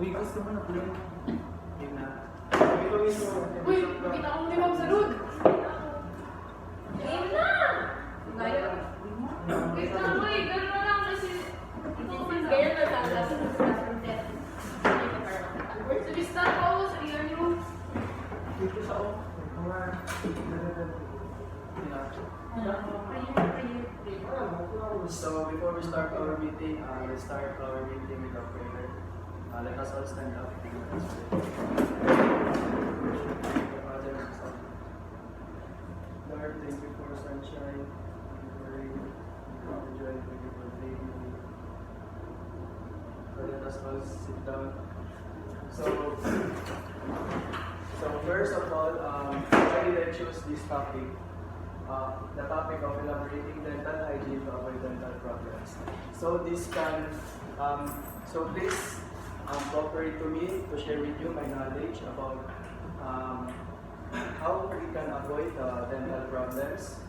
Uy, gusto mo na pala. Yun na. Sabi ko mismo. Uy, kita akong limang sa road. Game na! Gaya. Wait lang, uy, gano'n na lang kasi... Gaya na lang, last month, last month, so, bista ko, sa iyan yung... Dito sa o. So before we start our meeting, let's start our meeting with a prayer. Let us all stand up. Lord, thank you for sunshine, thank you for rain, thank you for joy, thank you for rain. So let us all sit down. So first of all, why did I choose this topic? The topic of elaborating dental hygiene to avoid dental problems. So this can, so please cooperate to me to share with you my knowledge about how we can avoid dental problems,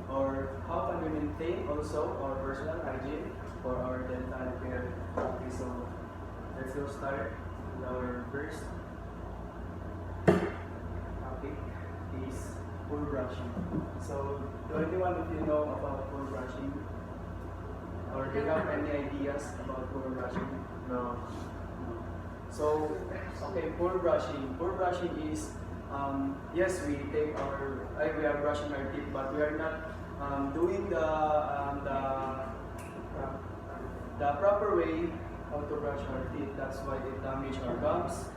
or how can we maintain also our personal hygiene for our dental care. Okay, so let's go start with our first topic is poor brushing. So do anyone of you know about poor brushing? Or do you have any ideas about poor brushing? No. So, okay, poor brushing. Poor brushing is, yes, we are brushing our teeth, but we are not doing the proper way how to brush our teeth. That's why it damages our gums,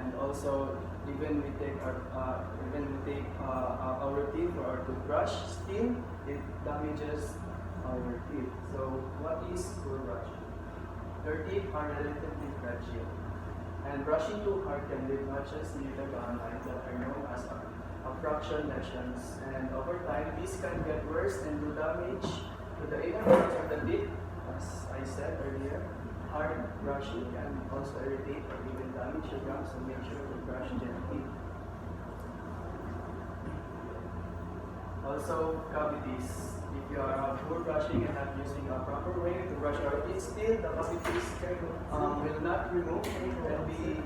and also even we take our teeth for our toothbrush, still it damages our teeth. So, what is poor brushing? Your teeth are relatively fragile, and brushing too hard can leave notches near the gum line that are known as obstruction lesions. And over time, this can get worse and do damage to the inner parts of the teeth. As I said earlier, hard brushing can also irritate or even damage your gums, so make sure to brush gently. Also, cavities. If you are poor brushing and not using a proper way to brush your teeth, still the cavities will not remove and be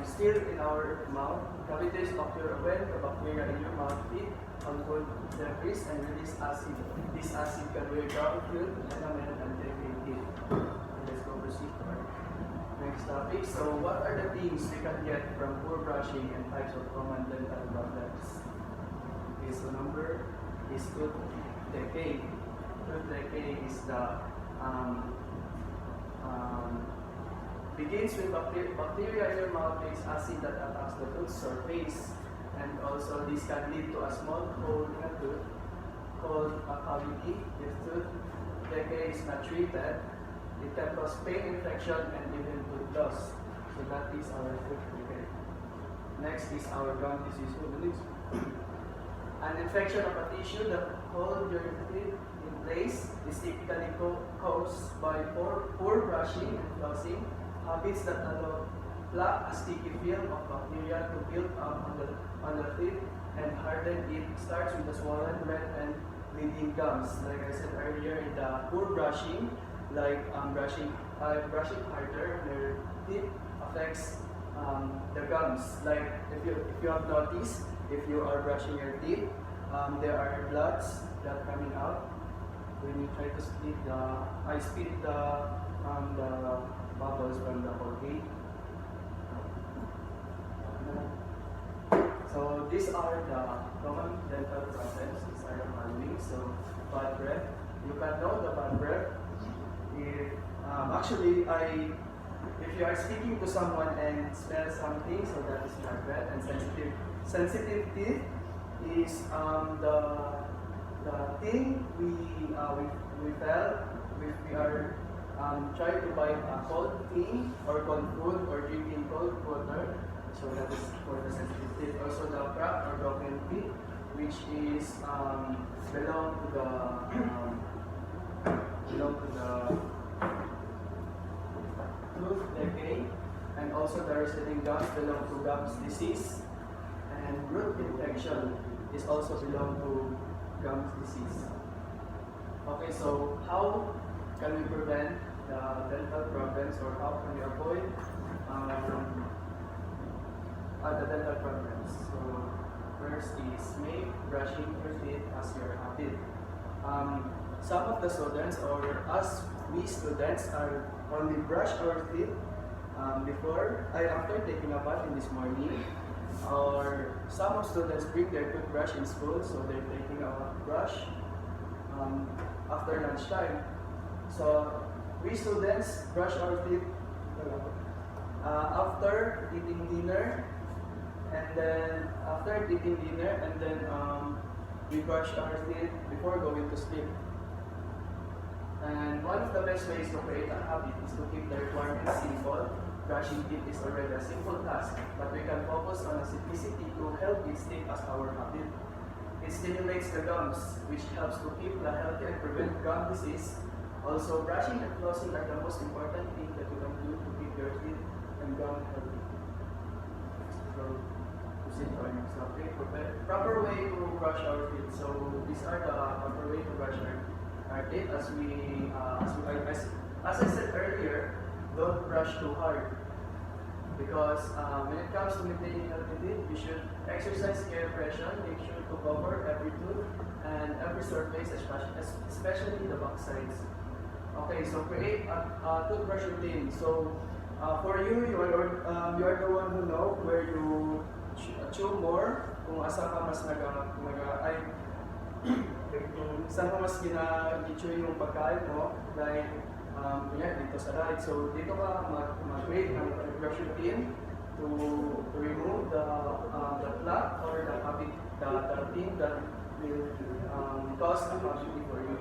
still in our mouth. Cavities occur when the bacteria in your mouth feed on food debris and release acid. This acid can wear down food, enamel, and delicate teeth. Let's go proceed to our next topic. So, what are the things we can get from poor brushing and types of common dental problems? Okay, so number is tooth decay. Tooth decay is the begins with bacteria in your mouth makes acid that attacks the tooth surface, and also this can lead to a small hole in a tooth called a cavity. If tooth decay is not treated, it can cause pain, infection, and even tooth loss. So that is our tooth decay. Next is our gum disease. An infection of a tissue that holds your teeth in place is typically caused by poor brushing and flossing, habits that allow plaque, a sticky film of bacteria to build up on the teeth and harden it. Starts with the swollen, red, and bleeding gums. Like I said earlier, in the poor brushing, like brushing harder on your teeth affects the gums. Like if you have noticed, if you are brushing your teeth, there are bloods that coming out when you try to spit the bubbles from the Colgate. So these are the common dental problems. These are the following. So bad breath. You can know the bad breath if if you are speaking to someone and smell something, so that is bad breath. And sensitive teeth is the thing we felt if we are trying to bite a cold thing or cold food or drinking cold water. So that is for the sensitive teeth. Also the cracked or broken teeth, which is belong to the tooth decay, and also the receding gums belong to gums disease, and root infection is also belong to gums disease. Okay, so how can we prevent the dental problems or how can we avoid the dental problems. So first is make brushing your teeth as your habit. Some of the students or us, we students are only brush our teeth after taking a bath in this morning, or some of students bring their toothbrush in school, so they're taking a brush after lunchtime. So we students brush our teeth after eating dinner, and then we brush our teeth before going to sleep. And one of the best ways to create a habit is to keep the requirements simple. Brushing teeth is already a simple task, but we can focus on a simplicity to help it stick as our habit. It stimulates the gums, which helps to keep the healthy and prevent gum disease. Also, brushing and flossing are the most important thing that you can do to keep your teeth and gum healthy. So, proceed to our next topic. Proper way to brush our teeth. So, these are the proper way to brush our teeth. As I said earlier, don't brush too hard. Because when it comes to maintaining healthy teeth, you should exercise care pressure, make sure to cover every tooth and every surface, especially the back sides. Okay, so create a toothbrush routine. So for you are the one who know where you chew more, kung asa ka mas saan ka mas gina-chew yung pagkain mo, like dito sa right. So dito ka mag-create ng brush routine to remove the plaque or the thing that will cause a cavity for you.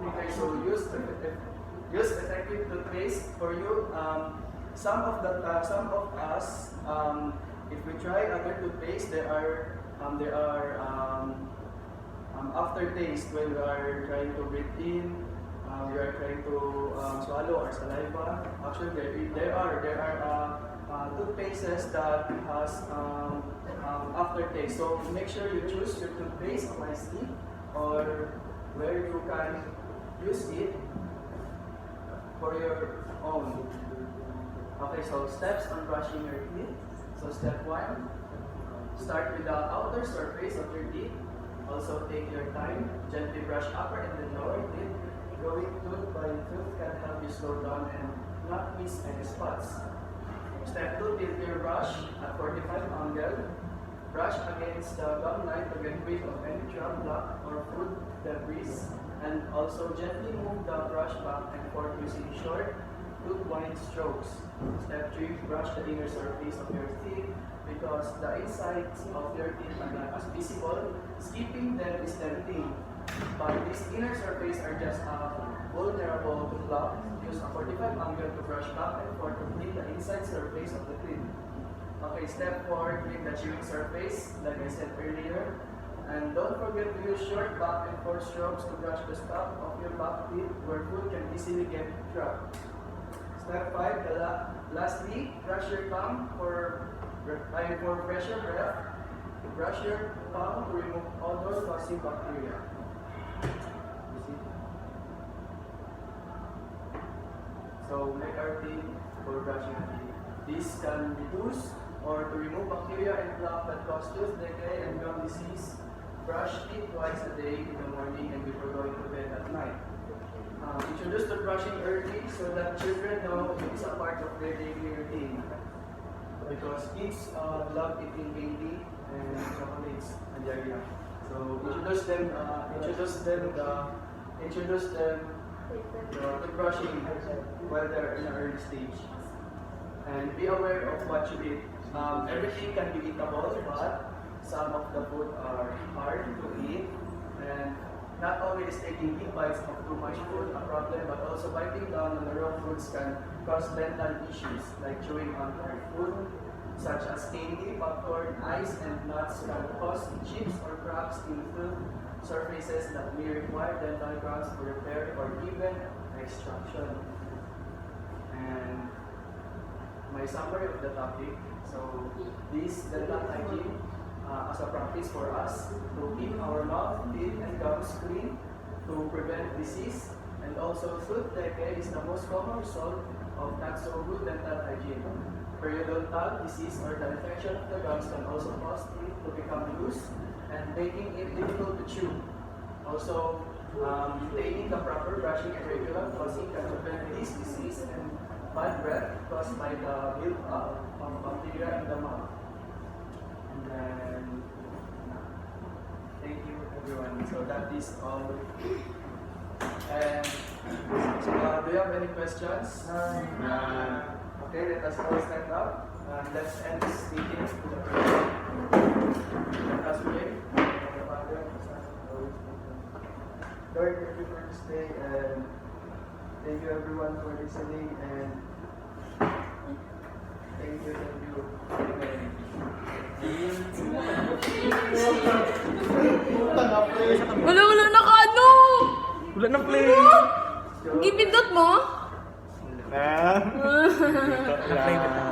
Okay, so use effective toothpaste for you. Some of us, if we try other toothpaste, there are aftertaste when we are trying to breathe in. We are trying to swallow our saliva. Actually, there are toothpastes that has aftertaste. So make sure you choose your toothpaste wisely, or where you can use it for your own. Okay, so steps on brushing your teeth. So step 1, start with the outer surface of your teeth. Also take your time, gently brush upper and then lower teeth. Going tooth by tooth can help you slow down and not miss any spots. Step 2, tilt your brush at 45 angle. Brush against the gum line to get rid of any drum block or food debris. And also gently move the brush back and forth using short, tooth-wide strokes. Step 3, brush the inner surface of your teeth because the insides of your teeth are not as visible. Skipping them is tempting. But these inner surface are just vulnerable to block. Use a 45 angle to brush back and forth to clean the inside surface of the teeth. Okay, step 4, clean the chewing surface, like I said earlier. And don't forget to use short back and forth strokes to brush the top of your back teeth where food can easily get trapped. Step 5, lastly, brush your tongue for fresher breath. Brush your tongue to remove odor-causing bacteria. So make our teeth for brushing our teeth. This can reduce or to remove bacteria and plaque that cause tooth decay and gum disease. Brush teeth twice a day in the morning and before going to bed at night. Introduce the brushing early so that children know it is a part of their daily routine. Because kids love eating candy and chocolates and diarrhea. So introduce them to brushing while they're in an early stage. And be aware of what you eat. Everything can be eatable, but some of the food are hard to eat. And not only is taking big bites of too much food a problem, but also biting down on the raw foods can cause dental issues like chewing on hard food, such as candy, popcorn, ice, and nuts can cause chips or cracks in tooth surfaces that may require dental crowns for repair or even extraction. And my summary of the topic. So this dental hygiene as a practice for us to keep our mouth, teeth, and gums clean, to prevent disease, And also, tooth decay is the most common result of not so good dental hygiene. Periodontal disease or the infection of the gums can also cause teeth to become loose and making it difficult to chew. Also, maintaining the proper brushing and regular flossing can prevent this disease and bad breath caused by the build-up of bacteria in the mouth. And then, thank you everyone. So that is all. And do you have any questions? Okay, let us all stand up. Let's end this meeting with a prayer. Let us pray. Lord, thank you for this day, and thank you everyone for listening, and thank you. Wala na ka ano! Wala na play. Gipindot mo? Wala. Wala.